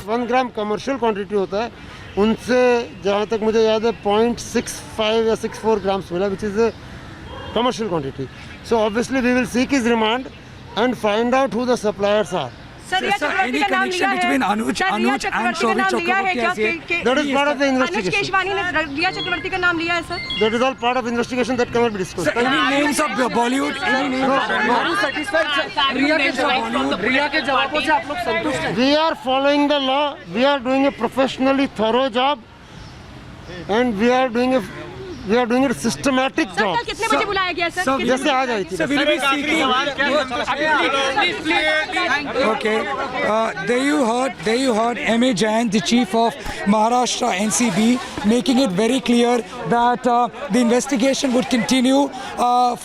1 ग्राम commercial quantity होता है, उनसे जहाँ तक मुझे याद है 0.65 या 64 ग्राम्स मिला, which is commercial quantity. So obviously we will seek his remand and find out who the suppliers are. Sir, any connection between Anuj and Shobhit Chakraborty? That is part of the investigation. अनुज केशवानी ने रिया चक्रवर्ती का नाम लिया है sir? That is all part of investigation that cannot be disclosed. Sir, any names of Bollywood? Any names? Are you satisfied? रिया के जवाबों से आप लोग संतुष्ट हैं? We are following the law. We are doing a professionally thorough job, and we are doing a systematic sir job. कल कितने बजे बुलाया गया सर? जैसे आज आई थी. Sir, will be seeking. Okay. There you heard M.A. Jain, the chief of Maharashtra NCB, making it very clear that the investigation would continue.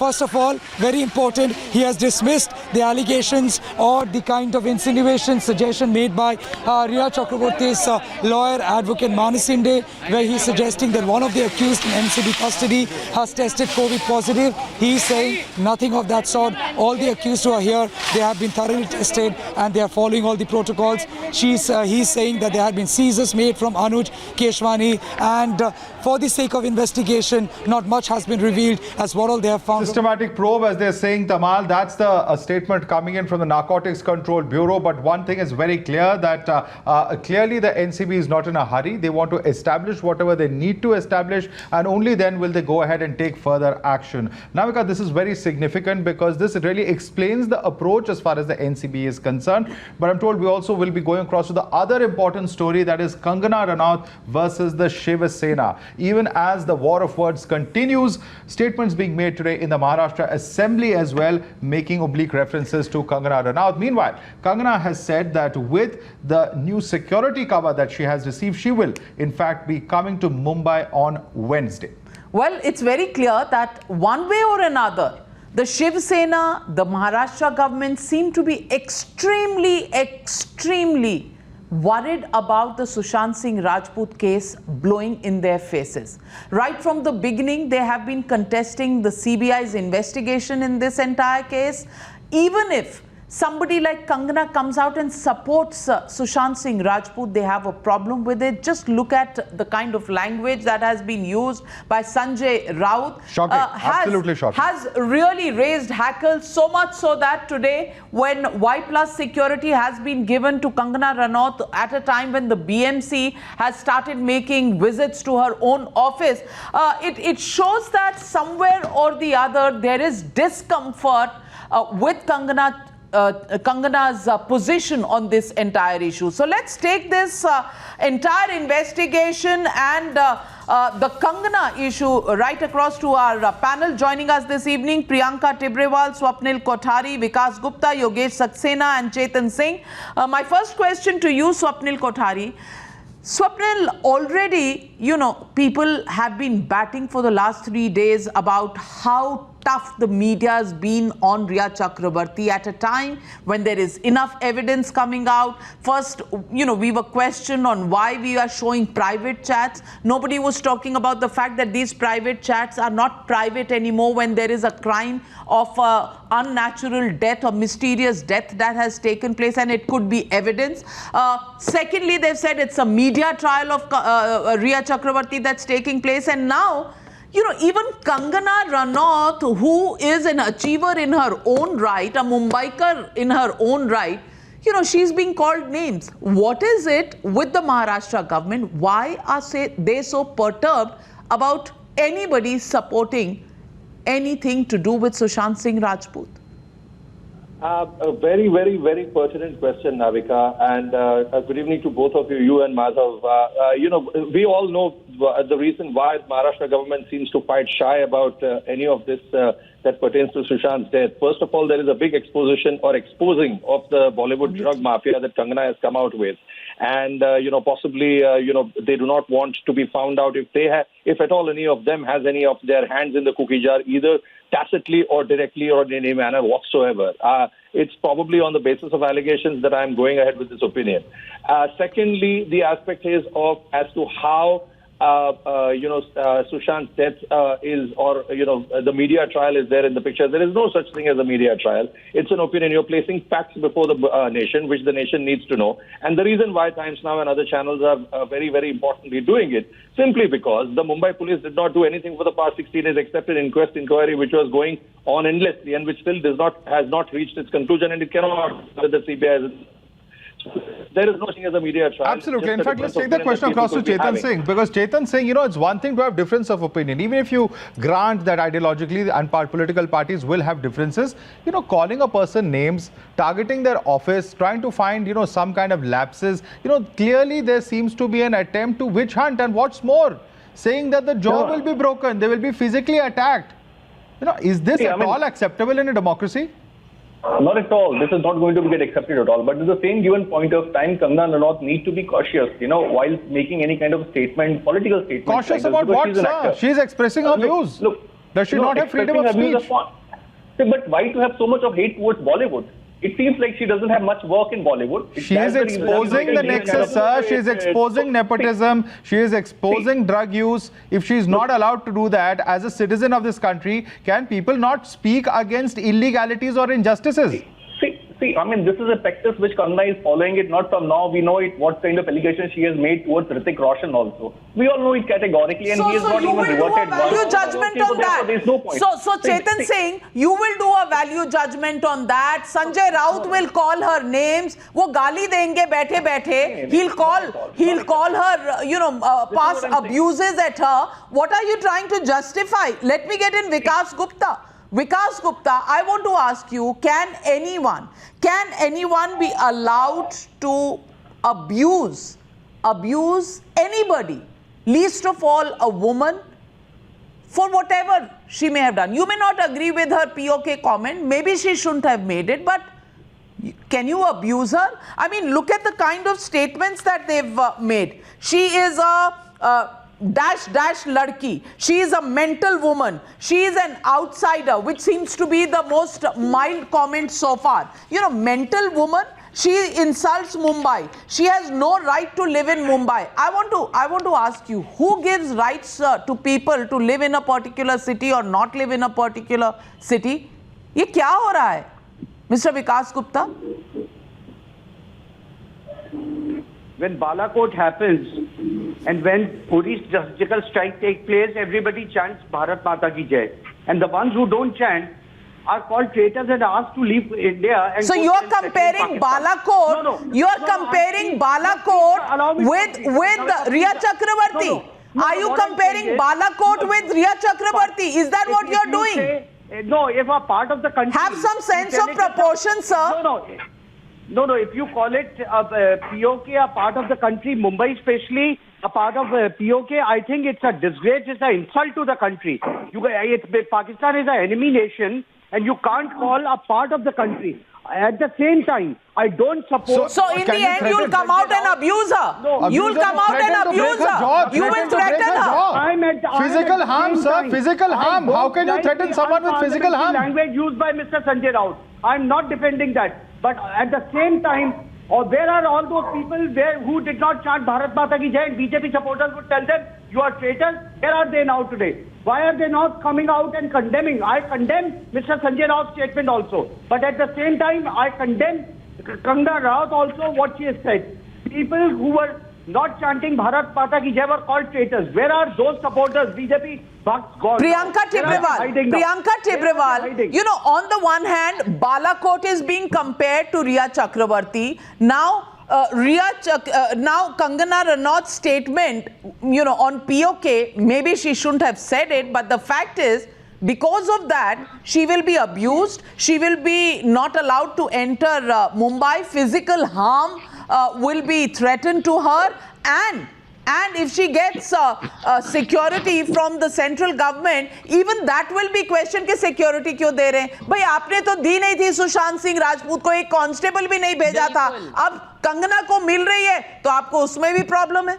First of all, very important, he has dismissed the allegations or the kind of insinuation, suggestion made by Riya Chakraborty's lawyer, advocate Manasinde, where he's suggesting that one of the accused in NCB custody has tested COVID positive. He's saying nothing of that sort. All the accused who are here, they have been thoroughly tested and they are following all the protocols. He's saying that there have been seizures made from Anuj Keshwani, and for the sake of investigation, not much has been revealed as what all they have found. Systematic probe, as they're saying, Tamal. That's the statement coming in from the Narcotics Control Bureau. But one thing is very clear, that clearly the NCB is not in a hurry. They want to establish whatever they need to establish, and only then will they go ahead and take further action. Navika, this is very significant because this really explains the approach as far as the NCB is concerned. But I'm told we also will be going across to the other important story, that is Kangana Ranaut versus the Shiv Sena. Even as the war of words continues, statements being made today in the Maharashtra Assembly as well, making oblique references to Kangana Ranaut. Meanwhile, Kangana has said that with the new security cover that she has received, she will in fact be coming to Mumbai on Wednesday. Well, it's very clear that one way or another, the Shiv Sena, the Maharashtra government seem to be extremely worried about the Sushant Singh Rajput case blowing in their faces. Right from the beginning, they have been contesting the CBI's investigation in this entire case. Even if somebody like Kangana comes out and supports Sushant Singh Rajput, they have a problem with it. Just look at the kind of language that has been used by Sanjay Raut. Shocking, absolutely shocking. Has really raised hackles, so much so that today, when Y Plus security has been given to Kangana Ranaut at a time when the BMC has started making visits to her own office, it shows that somewhere or the other there is discomfort with Kangana's position on this entire issue. So let's take this entire investigation and the Kangana issue right across to our panel. Joining us this evening, Priyanka Tibrewal, Swapnil Kothari, Vikas Gupta, Yogesh Saxena and Chetan Singh. My first question to you, Swapnil Kothari. Swapnil, already, people have been batting for the last 3 days about how tough the media has been on Riya Chakraborty at a time when there is enough evidence coming out. First, we were questioned on why we are showing private chats. Nobody was talking about the fact that these private chats are not private anymore when there is a crime of unnatural death or mysterious death that has taken place, and it could be evidence. Secondly, they've said it's a media trial of Riya Chakraborty that's taking place, and now even Kangana Ranaut, who is an achiever in her own right, a Mumbaikar in her own right, she's being called names. What is it with the Maharashtra government? Why are they so perturbed about anybody supporting anything to do with Sushant Singh Rajput? A very, very, very pertinent question, Navika, and good evening to both of you and Madhav. We all know the reason why the Maharashtra government seems to fight shy about any of this that pertains to Sushant's death. First of all, there is a big exposing of the Bollywood drug mafia that Kangana has come out with. And, possibly, they do not want to be found out if at all any of them has any of their hands in the cookie jar, either tacitly or directly or in any manner whatsoever. It's probably on the basis of allegations that I'm going ahead with this opinion. Secondly, the aspect is as to how Sushant's death is, or the media trial is there in the picture. There is no such thing as a media trial. It's an opinion. You're placing facts before the nation, which the nation needs to know. And the reason why Times Now and other channels are very, very importantly doing it, simply because the Mumbai police did not do anything for the past 60 days except an inquiry which was going on endlessly and which still has not reached its conclusion, and it cannot with the CBI. There is no thing as a media trial. Absolutely. In fact, let's take that question across to Chetan Singh, because Chetan Singh, it's one thing to have difference of opinion. Even if you grant that ideologically and political parties will have differences, calling a person names, targeting their office, trying to find, some kind of lapses, clearly there seems to be an attempt to witch hunt. And what's more, saying that the jaw will be broken, they will be physically attacked. Is this at all acceptable in a democracy? Not at all. This is not going to get accepted at all. But at the same given point of time, Kangana Ranaut need to be cautious, while making any kind of statement, political statement. Cautious about what, sir? She is expressing her views. Look, does she not have freedom of speech? But why to have so much of hate towards Bollywood? It seems like she doesn't have much work in Bollywood. She is exposing the nexus, sir. She is exposing nepotism. She is exposing drug use. If she is not allowed to do that as a citizen of this country, can people not speak against illegalities or injustices? See, this is a practice which Kangana is following it not from now. We know it, what kind of allegations she has made towards Hrithik Roshan also. We all know it categorically, and he is not even reverted. So you will do a value judgment on that. There is no point. So Chetan Singh, you will do a value judgment on that. Sanjay Raut will call her names. वो गाली देंगे बैठे-बैठे. He'll call her, past abuses at her. What are you trying to justify? Let me get in Vikas Gupta. Vikas Gupta, I want to ask you, can anyone be allowed to abuse anybody, least of all a woman, for whatever she may have done? You may not agree with her POK comment, maybe she shouldn't have made it, but can you abuse her? Look at the kind of statements that they've made. She is a dash ladki. She is a mental woman. She is an outsider, which seems to be the most mild comment so far. Mental woman. She insults Mumbai. She has no right to live in Mumbai. I want to ask you, who gives rights to people to live in a particular city or not live in a particular city? ये क्या हो रहा है, Mr. Vikas Gupta? When Balakot happens and when police surgical strike takes place, everybody chants Bharat Mata Ki Jai. And the ones who don't chant are called traitors and asked to leave India. And so you are comparing Balakot. No. You are comparing Balakot with Riya Chakrabarti. Are you comparing Balakot with Riya Chakrabarti? Is that what you are doing? No, if a part of the country... Have some sense of proportion, sir. No, if you call it POK a part of the country, Mumbai especially a part of POK, I think it's a disgrace, it's an insult to the country. Pakistan is an enemy nation and you can't call a part of the country. At the same time, I don't support... So in the end, you'll come out and abuse her. No, you'll come out and abuse her. You will threaten her. Physical harm, sir. Physical harm. How can you threaten someone with physical harm? Language used by Mr. Sanjay Raut. I'm not defending that. But at the same time, where are all those people who did not chant Bharat Mata Ki Jai, and BJP supporters would tell them, you are traitors? Where are they now today? Why are they not coming out and condemning? I condemn Mr. Sanjay Raut's statement also. But at the same time, I condemn Kangana Ranaut also what she has said. People who were not chanting Bharat Mata Ki Jai were called traitors. Where are those supporters? BJP bucks gone. Priyanka Tibrewal, on the one hand, Balakot is being compared to Riya Chakrabarti. Now, now Kangana Ranaut's statement, on POK, maybe she shouldn't have said it, but the fact is, because of that, she will be abused. She will be not allowed to enter Mumbai. Physical harm will be threatened to her, and if she gets security from the central government, even that will be questioned कि security क्यों दे रहे हैं? भाई आपने तो दी नहीं थी सुशांत सिंह राजपूत को, एक कांस्टेबल भी नहीं भेजा था. अब कंगना को मिल रही है तो आपको उसमें भी प्रॉब्लम है.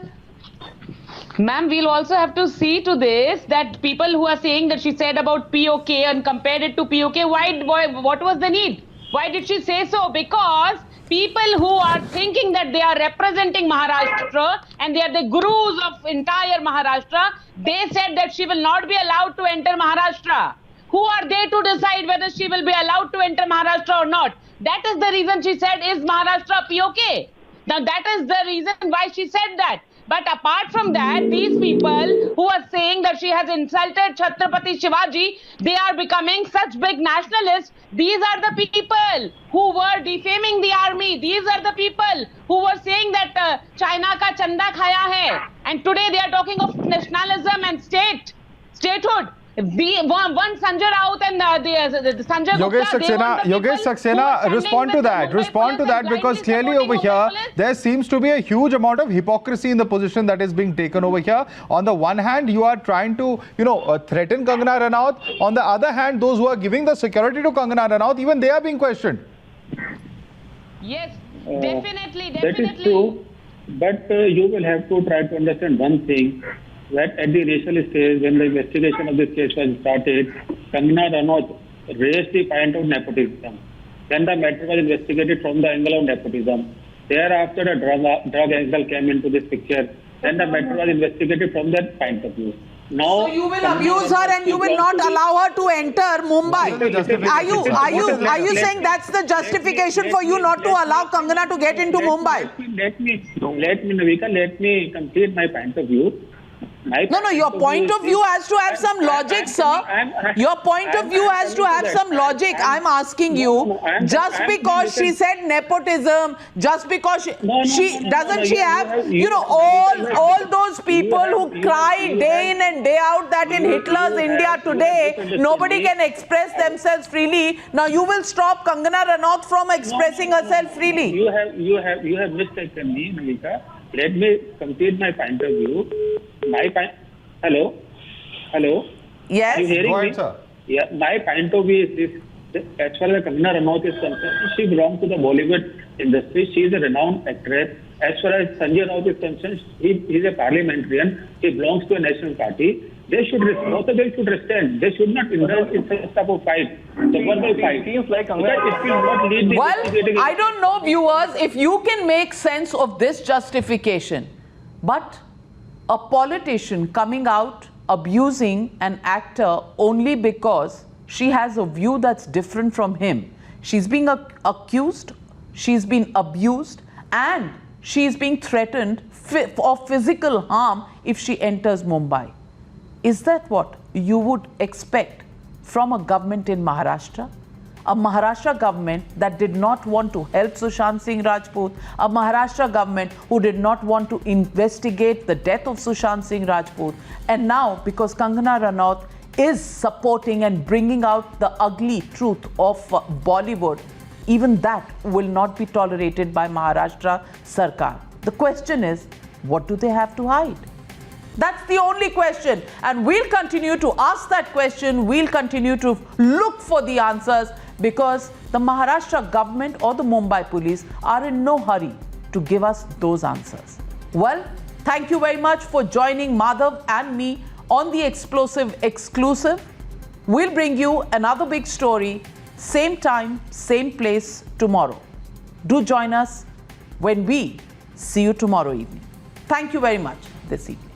Ma'am, we'll also have to see to this that people who are saying that she said about POK and compared it to POK, what was the need? Why did she say so? Because people who are thinking that they are representing Maharashtra and they are the gurus of entire Maharashtra, they said that she will not be allowed to enter Maharashtra. Who are they to decide whether she will be allowed to enter Maharashtra or not? That is the reason she said, is Maharashtra POK? Now that is the reason why she said that. But apart from that, these people who are saying that she has insulted Chhatrapati Shivaji, they are becoming such big nationalists. These are the people who were defaming the army. These are the people who were saying that China ka chanda khaya hai. And today they are talking of nationalism and statehood. One Sanjay Raut and the Sanjay Gupta, Yogesh Saxena, respond to that, because clearly over here there seems to be a huge amount of hypocrisy in the position that is being taken over here. On the one hand, you are trying to, threaten Kangana Ranaut. On the other hand, those who are giving the security to Kangana Ranaut, even they are being questioned. Yes, definitely. That is true, but you will have to try to understand one thing. That at the initial stage, when the investigation of this case was started, Kangana Ranaut raised the point of nepotism. Then the matter was investigated from the angle of nepotism. Thereafter, the drug angle came into this picture. Then the matter was investigated from that point of view. Now, so you will abuse her and you will not allow her to enter Mumbai. Are you saying that's the justification for you not to allow Kangana to get into Mumbai? Let me, Navika, let me complete my point of view. No, your point of view has to have some logic, sir. Your point of view has to have some logic. I'm asking you, just because she said nepotism, just because she have, all those people who cry day in and day out that in Hitler's India today, nobody can express themselves freely. Now you will stop Kangana Ranaut from expressing herself freely. You have mistaken me, Navika. Let me complete my point of view. Hello? Yes? Are you hearing Go ahead, me? sir. Yeah, my point of view is this. As far as Kangana Ranaut is concerned, she belongs to the Bollywood industry. She is a renowned actress. As far as Sanjay Raut is concerned, he is a parliamentarian. He belongs to a national party. They should restrain. They should not indulge in such type of fight. The one-by fight. It will not lead the Well, I don't know, viewers, if you can make sense of this justification. But a politician coming out abusing an actor only because she has a view that's different from him. She's being accused, she's been abused, and she's being threatened of physical harm if she enters Mumbai. Is that what you would expect from a government in Maharashtra? A Maharashtra government that did not want to help Sushant Singh Rajput, a Maharashtra government who did not want to investigate the death of Sushant Singh Rajput, and now because Kangana Ranaut is supporting and bringing out the ugly truth of Bollywood, even that will not be tolerated by Maharashtra Sarkar. The question is, what do they have to hide? That's the only question, and we'll continue to ask that question. We'll continue to look for the answers, because the Maharashtra government or the Mumbai police are in no hurry to give us those answers. Well, thank you very much for joining Madhav and me on the Explosive Exclusive. We'll bring you another big story, same time, same place tomorrow. Do join us when we see you tomorrow evening. Thank you very much this evening.